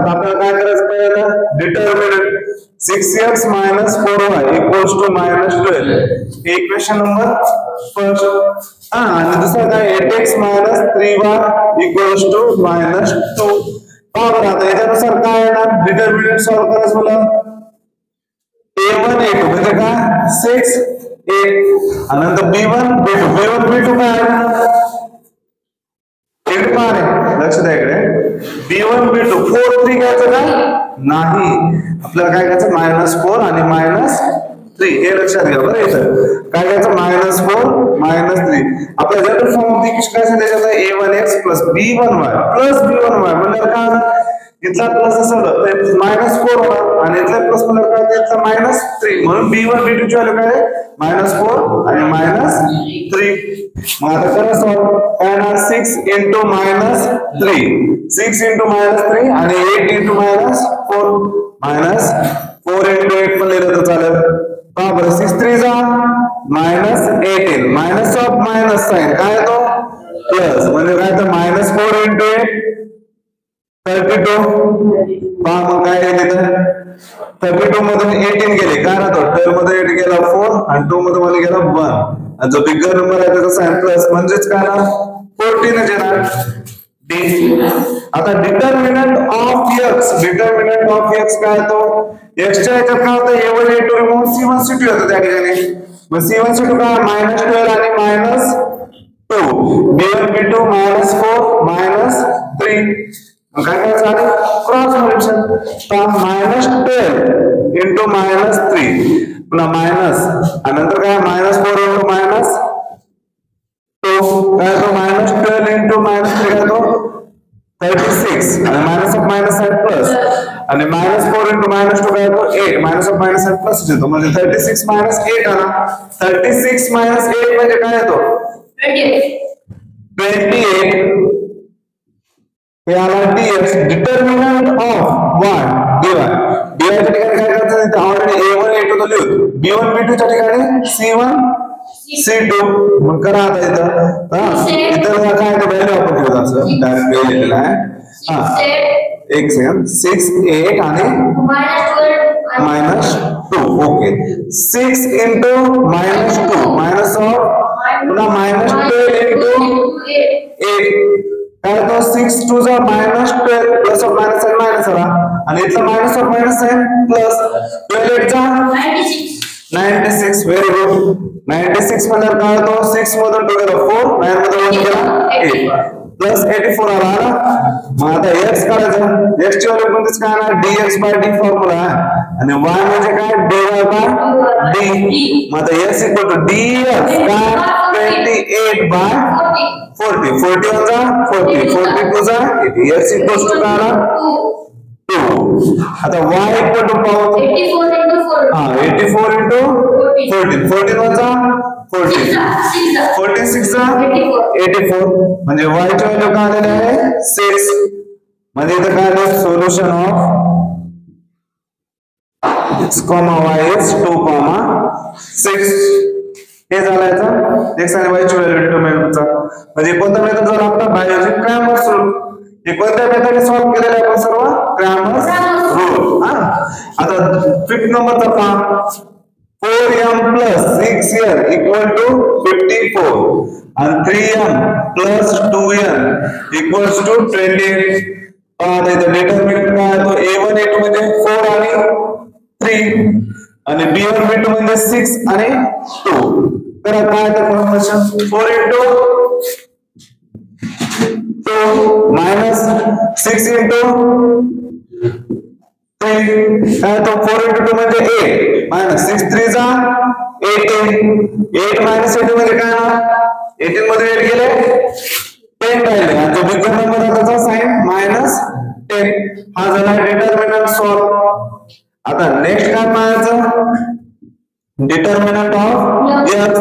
आपल्याला काय करायचं पहिल्यांदा determinant 6x minus 4y equals to -12 equation number first आणि दुसरा काय 8x minus 3y equals to -2 बरोबर आता याच्यानुसार काय येणार डिटर्मिनंट सॉल्व्ह करायचं मला a1 a2 म्हणजे काय 6 8 आणि नंतर b1 b2 काय लक्ष द्या इकडे b1 b2 4 3 घ्यायचं का नाही आपल्याला काय घ्यायचं -4 आणि -3 हे लक्षात घ्या बरं इथं काय घ्यायचं -4 -3 आपल्या जनरल फॉर्म मध्ये काय सांगितलं a1x b1y म्हणजे काय इथला प्लस असेल तर -4 होणार आणि इथला प्लस म्हणजे काय इथला -3 म्हणून b1 b2 ची व्हॅल्यू काय -4 आणि -3 मग आता करा सॉल्व काय ना 6 into -3 6 into -3 आणि 8 into -4 -4 into 8 पण लिहिलं तर चालेल पहा बरं 6 3 जा -18 मायनस ऑफ मायनस साइन काय तो प्लस म्हणजे काय तर -4 into 8 32 पहा मग काय लिहिलं 32 मधून 18 गेले काय राहतो 12 मध्ये 8 गेला 4 आणि 2 मध्ये मला गेला 1 आणि जो बिगर नंबर आहे त्याचा साइन प्लस म्हणजेच काय ना 14 येणार डी आता डिटर्मिनंट ऑफ x काय तो x च्या याच्यात काय होतं a1 a2 remove c1 c2 होतं त्या ठिकाणी मग c1 c2 काय -12 आणि -2 b1 b2 -4 -3 काय करायचं आहे क्रॉस मल्टिप्लिकेशन तर -12 into -3 पुन्हा मायनस आणि नंतर काय -4 into -2 काय तो -12 into -3 काय तो 36 आणि मायनस ऑफ मायनस आहे प्लस आणि -4 into -2 काय तो 8 मायनस ऑफ मायनस आहे प्लस येतो म्हणजे 36 8 आला 36 8 म्हणजे काय येतो 28 हे आला dx determinant of 1 dy dy च्या ठिकाणी काय करायचं इथे ऑलरेडी a1 a2 तो लिहू b1 b2 च्या ठिकाणी c1 c2 मग करा आता इथं काय ते व्हॅल्यू आपण ठेवतो असं डायरेक्ट लिहिलेलं आहे एक सेकंड 6 8 आणि -2 ओके 6 into -2 मायनस ऑफ पुन्हा -12 into 8 काय तो 6 2 जा -12 प्लस ऑफ मायनस आहे मायनस आला आणि इथला मायनस ऑफ मायनस आहे प्लस 12 8 जा 96 व्हेरी गुड 96 मध्ये काय तो 6 मधून 2 गेला 4 9 मधून 1 गेला 8 प्लस 84 आला मग आता x करायचं x ची व्हॅल्यू कोणतीच काय ना dx by d फॉर्म्युला आहे आणि y म्हणजे काय dy by d मग आता x dx काय 28 by 40 41 जा 40 42 जा x इक्वल्स टू काय आला 2 आता y equal to power 84 into 14 14 जा 40 46 जा 84 म्हणजे y ची व्हॅल्यू काय आलेली आहे 6 म्हणजे इथे काय आलं solution of x, y is 2, 6 हे झालं याचा x आणि y ची व्हॅल्यू डिटरमाइन म्हणजे कोणता मेथड झाला आपला बायोलॉजी क्रॅमर रूल हे कोणत्या मेथडने सॉल्व्ह केलेले आपण सर्व क्रॅमर रूल आता फिफ्थ नंबरचा पहा 4m plus 6n equal to 54 and 3m plus 2n equals to 28 आता इथे डिटरमिनंट काय तो a1 a2 म्हणजे 4 आणि 3 आणि b1 b2 म्हणजे 6 आणि 2 तर काय तर फॉर्म्युलेशन 4 into 2 minus 6 into 3 काय तो 4 into 2 म्हणजे 8 minus 6 3 जा 18 8 minus 18 म्हणजे काय ना 18 मध्ये 8 गेले 10 राहिले आणि जो बिगर नंबर आहे त्याचा साइन -10 हा झाला डिटरमिनंट सॉल्व आता नेक्स्ट काय पाहायचं डिटरमिनंट ऑफ x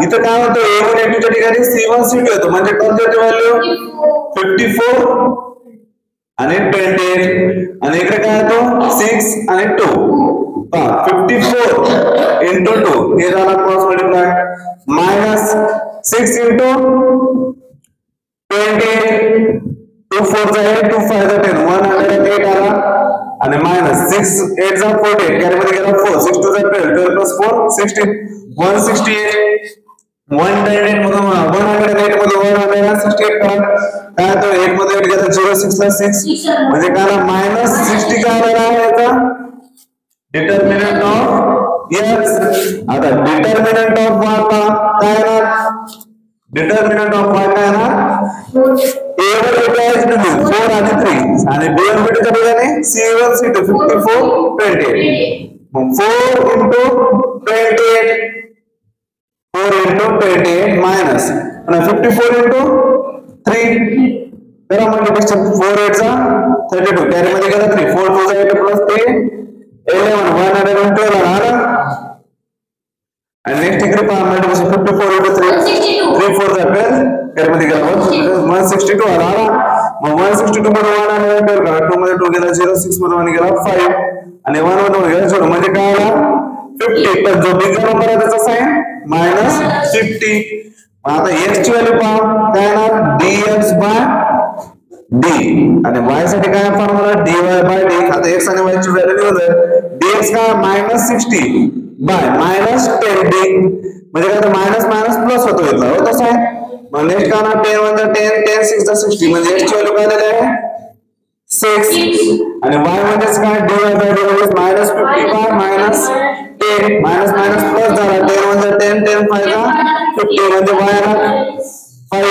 इथं काय होतं a1 a2 च्या ठिकाणी c1 c2 येतो म्हणजे कोणत्याची व्हॅल्यू 54 आणि 28 आणि इकडे काय येतो 6 आणि 2 54 into 2 हे झाला क्रॉस मल्टिप्लाय minus 6 into 28 2 4 जा 8 2 5 जा 10 108 आला आणि मायनस 6 8 जा 48 कॅरी मध्ये गेला 4 6 2 जा 12 12 प्लस 4 16 168 198 मधून 108 मधून 168 करा काय तो 8 मध्ये 8 गेला 06 ला 6 म्हणजे काय ना मायनस 60 काय आला आहे याचा डिटर्मिनंट ऑफ x आता डिटर्मिनंट ऑफ y काय ना डिटर्मिनंट ऑफ y काय ना a1 a2 is to 4 आणि 3 आणि b1 b2 च्या ठिकाणी c1 c2 54 28 मग 4 into 28 4 into 28 minus 54 into 3 करा मल्टिप्लिकेशन 4 8 चा 32 कॅरी मध्ये गेला 3 4 2 चा 8 प्लस 3 11 112 आला आणि नेक्स्ट डिग्री पहा मल्टिप्लिकेशन 54 into 3 3 4 चा 12 कॅरी मध्ये गेला 162 आला मग 162 मध्ये 1 आणि 12 करा 2 मध्ये 2 गेला 0 6 मध्ये 1 गेला 5 आणि 1 मध्ये गेला 0 म्हणजे काय आला 50 पण जो बिग नंबर आहे त्याचा साइन मायनस 50 आता x ची व्हॅल्यू पहा काय ना dx बाय d आणि y साठी काय फॉर्म्युला dy बाय d आता x आणि y ची व्हॅल्यू लिहून dx काय मायनस 60 बाय मायनस 10d म्हणजे काय मायनस मायनस प्लस होतो इथला होतो साइन मग नेक्स्ट काय ना 10 1 10 10 6 60 म्हणजे x ची व्हॅल्यू काय दिली आहे 6 आणि y म्हणजे काय dy बाय d म्हणजे minus 50 bye minus 10 minus minus plus झाला 10 1 10 10 5 50 म्हणजे y आला 5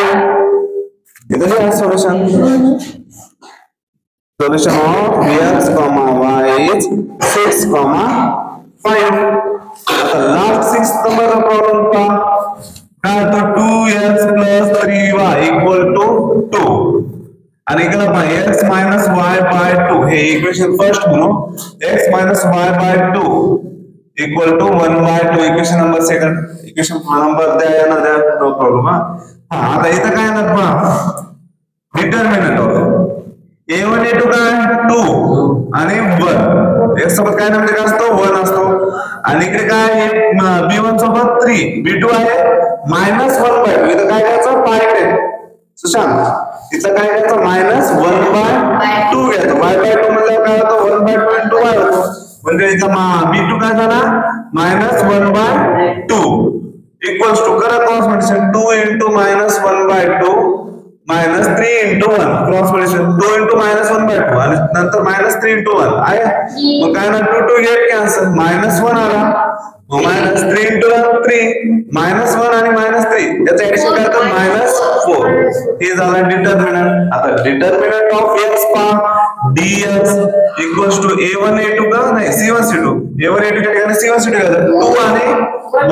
इथे आहे solution solution of x y is 6 5 आता लास्ट 6 नंबर का प्रॉब्लेम पहा काय तो 2x plus 3y equal to 2 आणि इकडे पहा x minus y by 2 हे इक्वेशन फर्स्ट म्हणू x minus y by 2 equal to 1 by 2 equation number second equation number द्या ना द्या नो प्रॉब्लेम हा आता इथं काय ना पहा डिटर्मिनंट ऑफ a1 a2 काय 2 आणि 1 x सोबत काय म्हणजे काय असतो 1 असतो आणि इकडे काय b1 सोबत 3 b2 आहे -1 by 2 इथं काय घ्यायचं पाय इकडे सुशांत इथं काय घ्यायचं -1 by 2 घ्यायचं y by 2 म्हणजे काय होतं 1 by 2 into y होतो म्हणजे इथं b2 काय झाला -1 by 2 equals to करा cross multiplication 2 into -1 by 2 minus 3 into 1 cross multiplication 2 into -1 by 2 आणि नंतर -3 into 1 आहे मग काय ना 2 2 गेट कॅन्सल -1 आला मग -3 into 3 -1 आणि -3 याचं एडिशन काय होतं -4 हे झाला डिटर्मिनंट आता डिटर्मिनंट ऑफ x पहा dx equals to a1 a2 का नाही c1 c2 a1 a2 च्या ठिकाणी c1 c2 घ्यायचं 2 आणि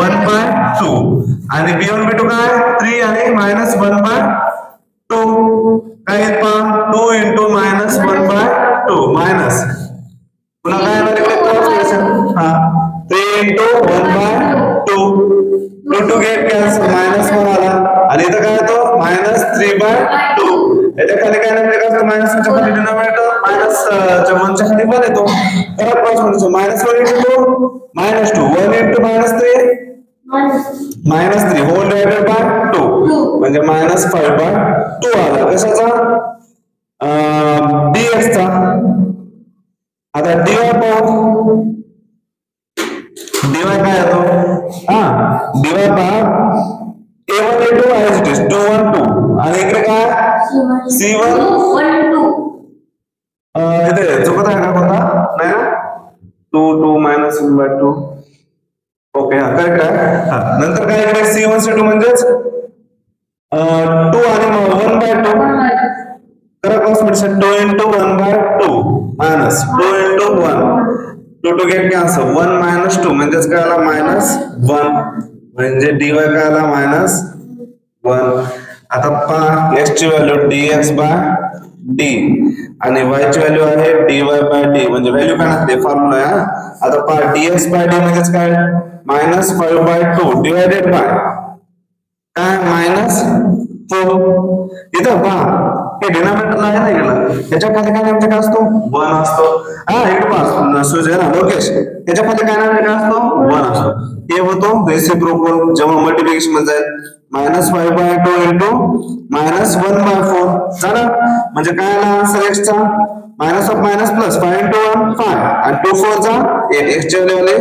1 by 2 आणि b1 b2 काय 3 आणि -1 by 2 काय पहा 2 into -1 by 2 मायनस पुन्हा काय आलं इकडे क्रॉस मल्टिप्लिकेशन हा 3 into 1 by 2 2 2 गेट कॅन्सल -1 आला आणि इथं काय होतो -3 by 2 याच्या खाली काय नाही काय असतं -1 च्या खाली डिनॉमिनेटर -1 च्या खाली 1 येतो तर cross multiplication -1 into -2 1 into -3 -3 whole divided by 2 म्हणजे -5 by 2 आला कशाचा dx चा आता dy पाहू dy काय येतो dy पहा a1 a2 as it is 2 1 2 आणि इकडे काय c1 1 2 इथे चुकत आहे का कोणता नाही ना 2 2 -1 by 2 ओके हा करेक्ट आहे नंतर काय इकडे c1 c2 म्हणजेच 2 आणि 1 by 2 करा cross multiplication 2 into 1 by 2 minus 2 into 1 2 2 get cancel 1 2 म्हणजेच काय आला -1 म्हणजे dy काय आला -1 आता पहा x ची व्हॅल्यू dx by d आणि y ची व्हॅल्यू आहे dy by d म्हणजे व्हॅल्यू काय असते फॉर्म्युला आहे आता पहा dx by d म्हणजेच काय -5 by 2 डिवाइडेड बाय काय -4 इथं पहा हे डिनॉमिनेटरला आहे ना गेला त्याच्या खाली काय नेमकं काय असतो 1 असतो इकडे पहा सुजय ना लोकेश त्याच्या खाली काय नेमकं काय असतो 1 असतो हे होतो रेसिप्रोकल जेव्हा मल्टिप्लिकेशन मध्ये जाईल -5/2 इंटू -1/4 झालं. म्हणजे काय आला आन्सर x चा minus of minus plus 5 into 1 5 आणि 2 4 चा 8 x चे वाले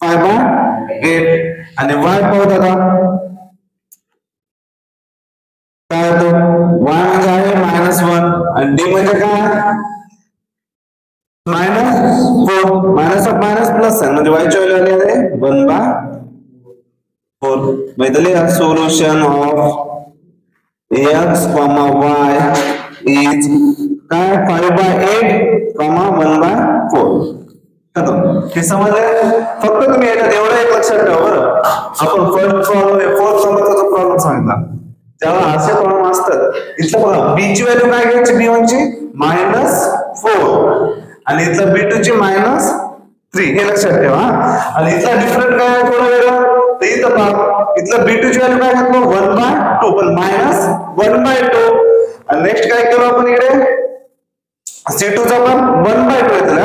5/8 आणि y पाहू दादा काय होतो y म्हणजे आहे -1 आणि d म्हणजे काय -4 मायनस ऑफ मायनस प्लस म्हणजे y चे वाले आले 1/4 म्हणजे solution of x, y is काय 5/8, 1/4 हे समजलं. फक्त तुम्ही याच्यात एवढं एक लक्षात ठेवा बरं. आपण फर्स्ट प्रॉब्लेम फोर्थ नंबरचा प्रॉब्लेम सांगितला तेव्हा असे प्रॉब्लेम असतात. इथलं बघा बी ची व्हॅल्यू काय घ्यायची b1 ची -4 आणि इथलं b2 ची -3 हे लक्षात ठेवा. आणि इथला डिफरंट काय आहे थोडं वेगळं ते इथं पहा. इथलं b2 ची व्हॅल्यू काय घेतलं 1/2 पण -1/2 आणि नेक्स्ट काय केलं आपण इकडे c2 चा पण 1/2 येतं